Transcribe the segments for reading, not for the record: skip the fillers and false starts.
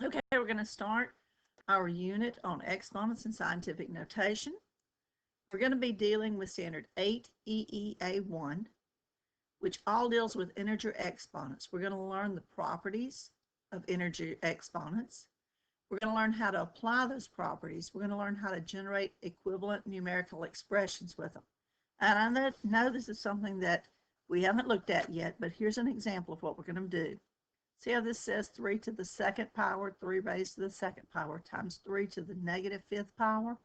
Okay, we're going to start our unit on exponents and scientific notation. We're going to be dealing with standard 8EEA1, which all deals with integer exponents. We're going to learn the properties of integer exponents. We're going to learn how to apply those properties. We're going to learn how to generate equivalent numerical expressions with them. And I know this is something that we haven't looked at yet, but here's an example of what we're going to do. See how this says 3 to the second power, 3 raised to the second power, times 3 to the negative fifth power?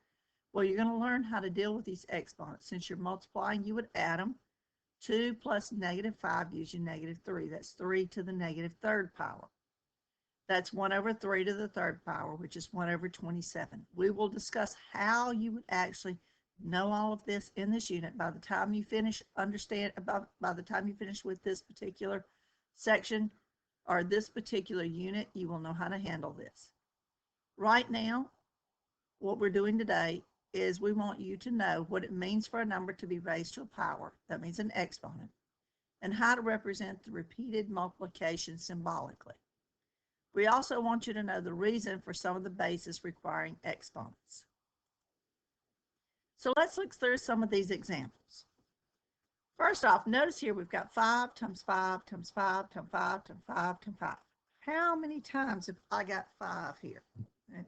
Well, you're going to learn how to deal with these exponents. Since you're multiplying, you would add them. 2 plus negative 5 gives you negative 3. That's 3 to the negative third power. That's 1 over 3 to the third power, which is 1 over 27. We will discuss how you would actually know all of this in this unit. By the time you finish by the time you finish with this particular section or this particular unit, you will know how to handle this. Right now, what we're doing today is we want you to know what it means for a number to be raised to a power. That means an exponent. And how to represent the repeated multiplication symbolically. We also want you to know the reason for some of the bases requiring exponents. So let's look through some of these examples. First off, notice here we've got 5 times 5 times 5 times 5 times 5 times 5. How many times have I got 5 here?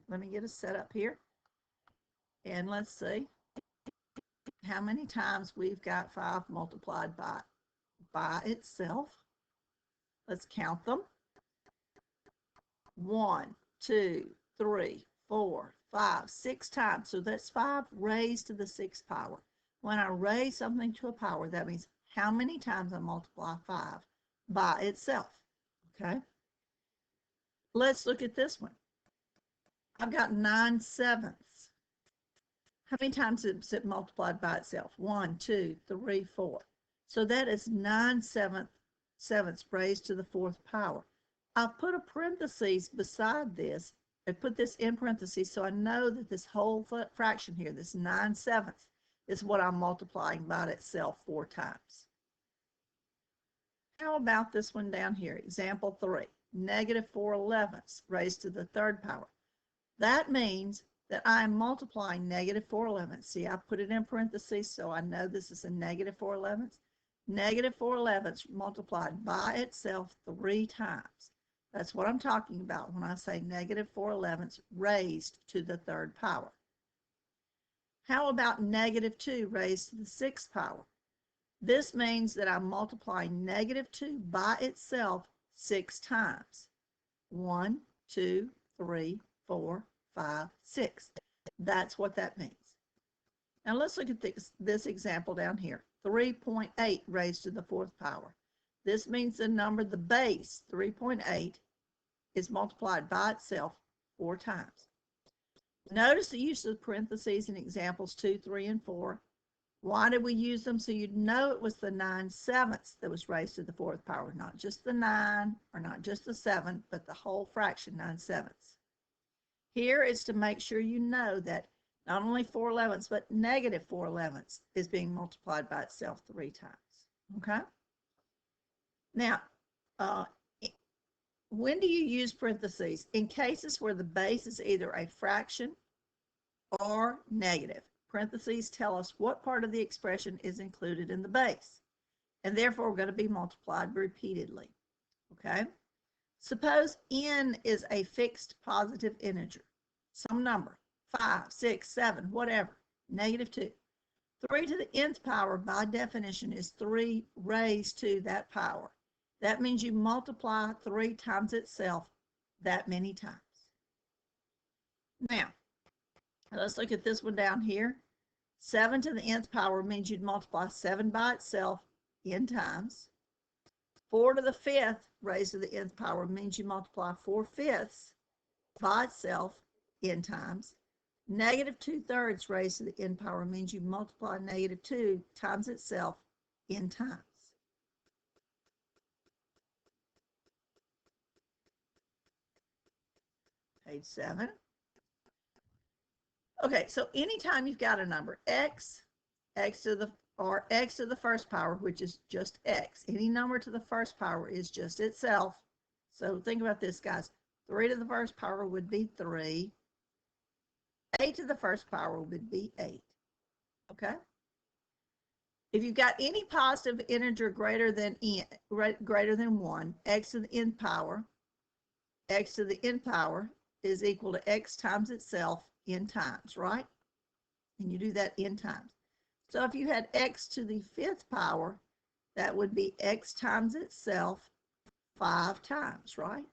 Let me get a set up here. And let's see how many times we've got 5 multiplied by itself. Let's count them. 1, 2, 3, 4, 5, 6 times. So that's 5 raised to the 6th power. When I raise something to a power, that means how many times I multiply 5 by itself. Okay? Let's look at this one. I've got 9/7. How many times is it multiplied by itself? 1, 2, 3, 4. So that is 9/7 raised to the 4th power. I've put a parenthesis beside this. I put this in parentheses so I know that this whole fraction here, this 9/7, is what I'm multiplying by itself 4 times. How about this one down here? Example 3, negative 4/11 raised to the 3rd power. That means that I'm multiplying negative 4/11. See, I put it in parentheses so I know this is a negative 4/11. Negative 4/11 multiplied by itself 3 times. That's what I'm talking about when I say negative 4/11 raised to the 3rd power. How about negative 2 raised to the 6th power? This means that I'm multiplying negative 2 by itself 6 times. 1, 2, 3, 4, 5, 6. That's what that means. Now let's look at this example down here. 3.8 raised to the 4th power. This means the number, the base, 3.8, is multiplied by itself 4 times. Notice the use of parentheses in examples 2, 3, and 4. Why did we use them? So you'd know it was the 9/7 that was raised to the 4th power, not just the 9 or not just the 7, but the whole fraction, 9/7. Here is to make sure you know that not only 4/11, but negative 4/11 is being multiplied by itself 3 times. Okay? Now, when do you use parentheses? In cases where the base is either a fraction or negative. Parentheses tell us what part of the expression is included in the base, and therefore going to be multiplied repeatedly. Okay? Suppose n is a fixed positive integer, some number, 5, 6, 7, whatever, negative 2. 3 to the nth power, by definition, is 3 raised to that power. That means you multiply 3 times itself that many times. Now, let's look at this one down here. 7 to the nth power means you'd multiply 7 by itself n times. 4 to the 5th raised to the nth power means you multiply 4/5 by itself n times. Negative 2/3 raised to the n power means you multiply negative 2 times itself n times. Page 7. Okay, so anytime you've got a number, x to the 1st power, which is just x. Any number to the 1st power is just itself. So think about this, guys. 3 to the first power would be 3. 8 to the first power would be 8. Okay? If you've got any positive integer greater than 1, x to the nth power, x to the nth power is equal to x times itself n times, right? And you do that n times. So if you had x to the 5th power, that would be x times itself 5 times, right?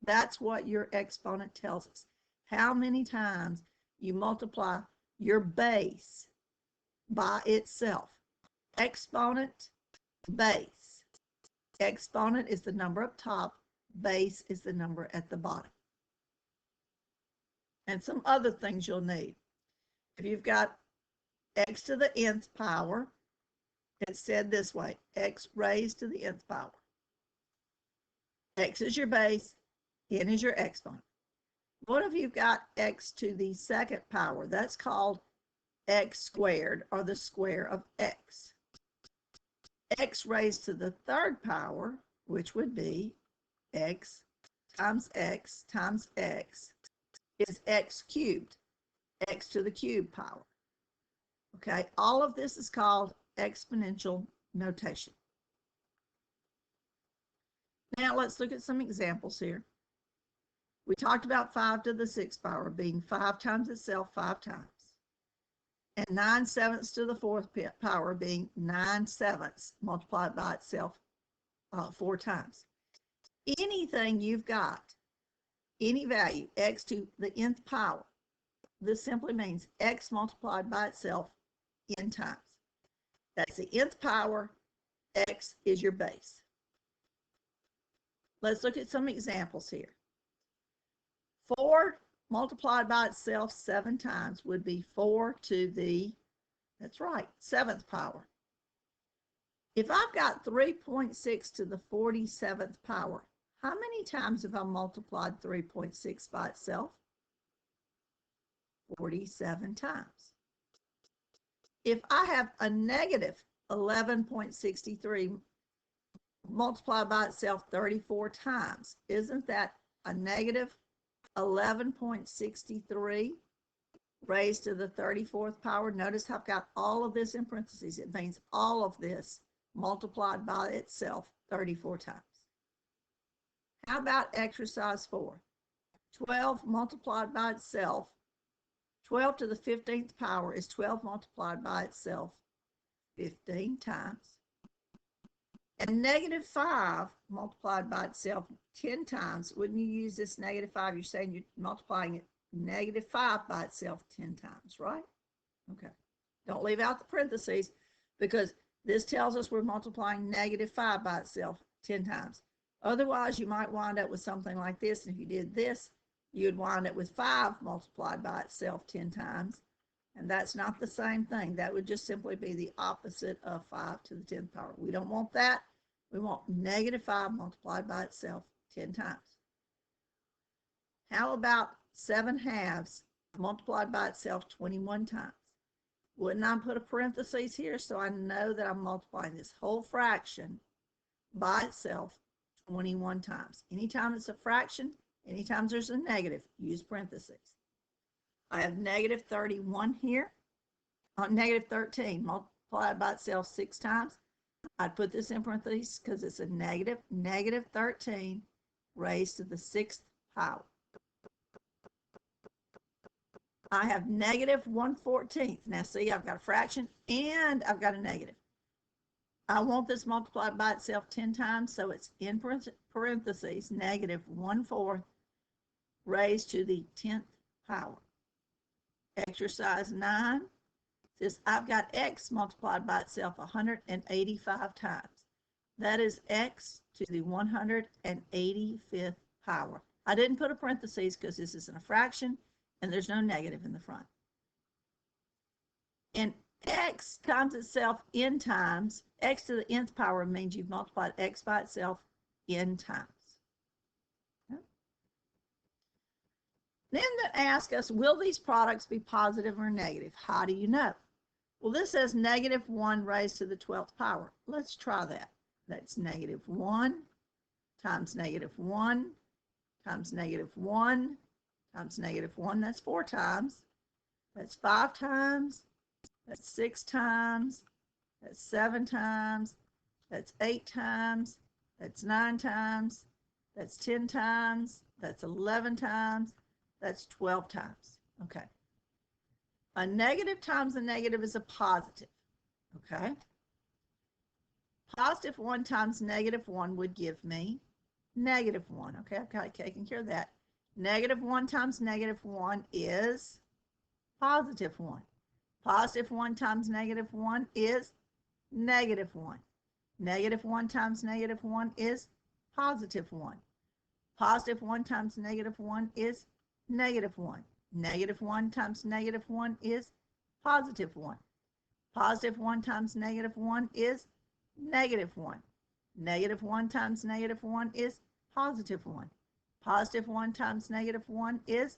That's what your exponent tells us. How many times you multiply your base by itself. Exponent, base. Exponent is the number up top. Base is the number at the bottom. And some other things you'll need. If you've got x to the nth power, it's said this way, x raised to the nth power. X is your base, n is your exponent. What if you've got x to the 2nd power? That's called x squared, or the square of x. X raised to the 3rd power, which would be x times x times x, is x cubed, x to the cube power. Okay, all of this is called exponential notation. Now let's look at some examples here. We talked about 5 to the 6th power being 5 times itself 5 times. And 9/7 to the 4th power being 9/7 multiplied by itself 4 times. Anything you've got, any value, x to the nth power, this simply means x multiplied by itself n times. That's the nth power, x is your base. Let's look at some examples here. 4 multiplied by itself 7 times would be 4 to the, that's right, 7th power. If I've got 3.6 to the 47th power, how many times have I multiplied 3.6 by itself? 47 times. If I have a negative 11.63 multiplied by itself 34 times, isn't that a negative 11.63 raised to the 34th power? Notice I've got all of this in parentheses. It means all of this multiplied by itself 34 times. How about exercise 4? 12 multiplied by itself. 12 to the 15th power is 12 multiplied by itself 15 times. And negative 5 multiplied by itself 10 times. Wouldn't you use this negative 5? You're saying you're multiplying it negative 5 by itself 10 times, right? Okay. Don't leave out the parentheses, because this tells us we're multiplying negative 5 by itself 10 times. Otherwise, you might wind up with something like this. And if you did this, you'd wind up with 5 multiplied by itself 10 times. And that's not the same thing. That would just simply be the opposite of 5 to the 10th power. We don't want that. We want negative 5 multiplied by itself 10 times. How about 7/2 multiplied by itself 21 times? Wouldn't I put a parenthesis here so I know that I'm multiplying this whole fraction by itself 21 times? Anytime it's a fraction, anytime there's a negative, use parentheses. I have negative 31 here, negative 13 multiplied by itself 6 times. I'd put this in parentheses because it's a negative, negative 13 raised to the 6th power. I have negative 1/14. Now see, I've got a fraction and I've got a negative. I want this multiplied by itself 10 times, so it's in parentheses, negative 1/4 raised to the 10th power. Exercise 9 says I've got x multiplied by itself 185 times. That is x to the 185th power. I didn't put a parentheses because this isn't a fraction and there's no negative in the front. And x times itself n times, x to the nth power means you've multiplied x by itself n times. Then they ask us, will these products be positive or negative? How do you know? Well, this says negative 1 raised to the 12th power. Let's try that. That's negative 1 times negative 1 times -1 times -1, that's 4 times. That's 5 times. That's 6 times. That's 7 times. That's 8 times. That's 9 times. That's 10 times. That's 11 times. That's 12 times. Okay. A negative times a negative is a positive. Okay. +1 times -1 would give me -1. Okay, I've got it taken care of that. -1 times -1 is +1. +1 times -1 is -1. -1 times -1 is +1. +1 times -1 is -1. -1 times -1 is +1. +1 times -1 is -1. -1 times -1 is +1. +1 times -1 is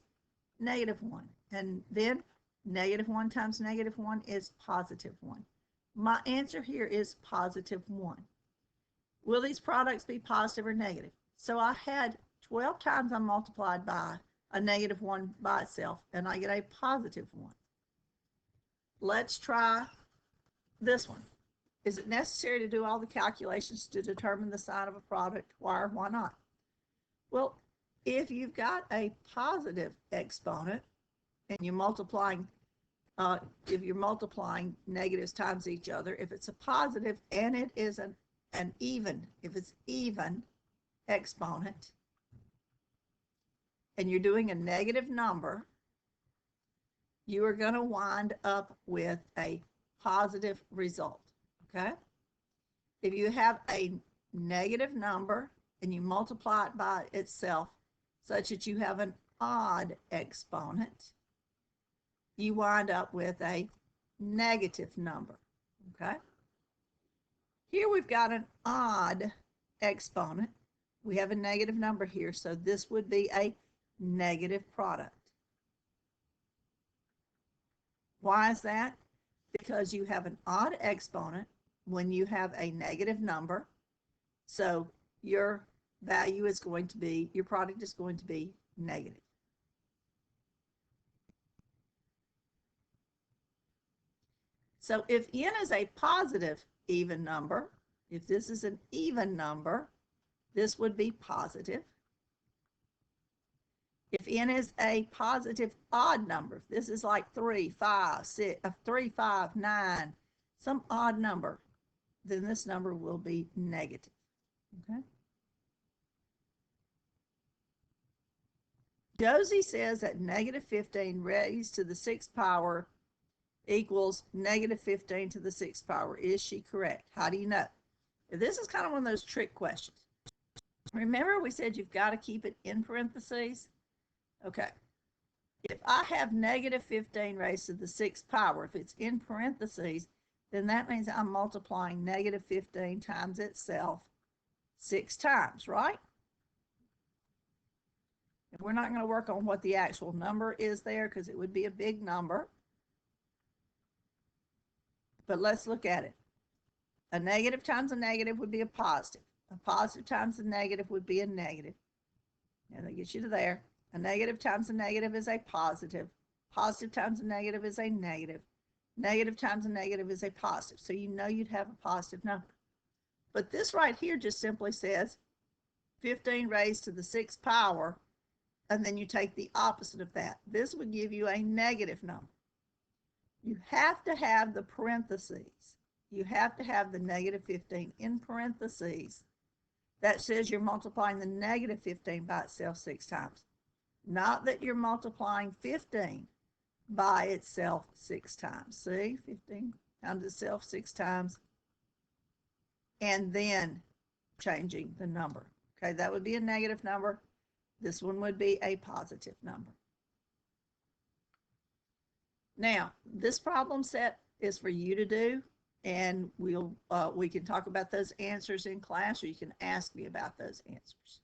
-1. And then -1 times -1 is +1. My answer here is +1. Will these products be positive or negative? So I had 12 times I multiplied by a -1 by itself, and I get a +1. Let's try this one. Is it necessary to do all the calculations to determine the sign of a product? Why or why not? Well, if you've got a positive exponent and you're multiplying, if you're multiplying negatives times each other, if it's a positive and it is an even, if it's even exponent, and you're doing a negative number, you are going to wind up with a positive result. Okay? If you have a negative number and you multiply it by itself such that you have an odd exponent, you wind up with a negative number. Okay? Here we've got an odd exponent. We have a negative number here, so this would be a negative product. Why is that? Because you have an odd exponent when you have a negative number, so your value is going to be, your product is going to be negative. So if n is a positive even number, if this is an even number, this would be positive. If n is a positive odd number, if this is like 3, 5, 6, 3, 5, 9, some odd number, then this number will be negative. Okay. Josie says that -15 raised to the 6th power equals -15 to the 6th power. Is she correct? How do you know? This is kind of one of those trick questions. Remember we said you've got to keep it in parentheses? Okay. If I have -15 raised to the 6th power, if it's in parentheses, then that means I'm multiplying -15 times itself 6 times, right? And we're not going to work on what the actual number is there because it would be a big number. But let's look at it. A negative times a negative would be a positive. A positive times a negative would be a negative. And that gets you to there. A negative times a negative is a positive. Positive times a negative is a negative. Negative times a negative is a positive. So you know you'd have a positive number. But this right here just simply says 15 raised to the 6th power, and then you take the opposite of that. This would give you a negative number. You have to have the parentheses. You have to have the -15 in parentheses. That says you're multiplying the -15 by itself 6 times. Not that you're multiplying 15 by itself 6 times. See, 15 times itself 6 times, and then changing the number. Okay, that would be a negative number. This one would be a positive number. Now, this problem set is for you to do, and we can talk about those answers in class, or you can ask me about those answers.